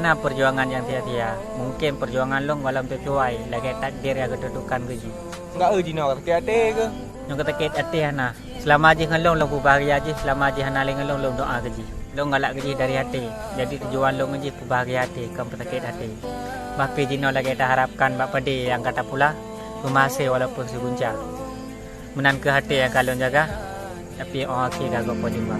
mana perjuangan yang sia-sia. Mungkin perjuangan long walau tertuai lagi takdir yang kedudukan keji. Enggak Jino kata hati ke? Yang kata ket hati hana. Selama aja ngelong long bahagia aja, selama aja hana ngelong long doa keji. Long galak keji dari hati. Jadi tujuan long keji bahagia hati, kam sakit hati. Maka Jino lagi kita harapkan Mbak Padi yang kata pula bermasih walaupun seguncang. Menan ke hati yang kalian jaga, tapi orang akhir kagak jumpa.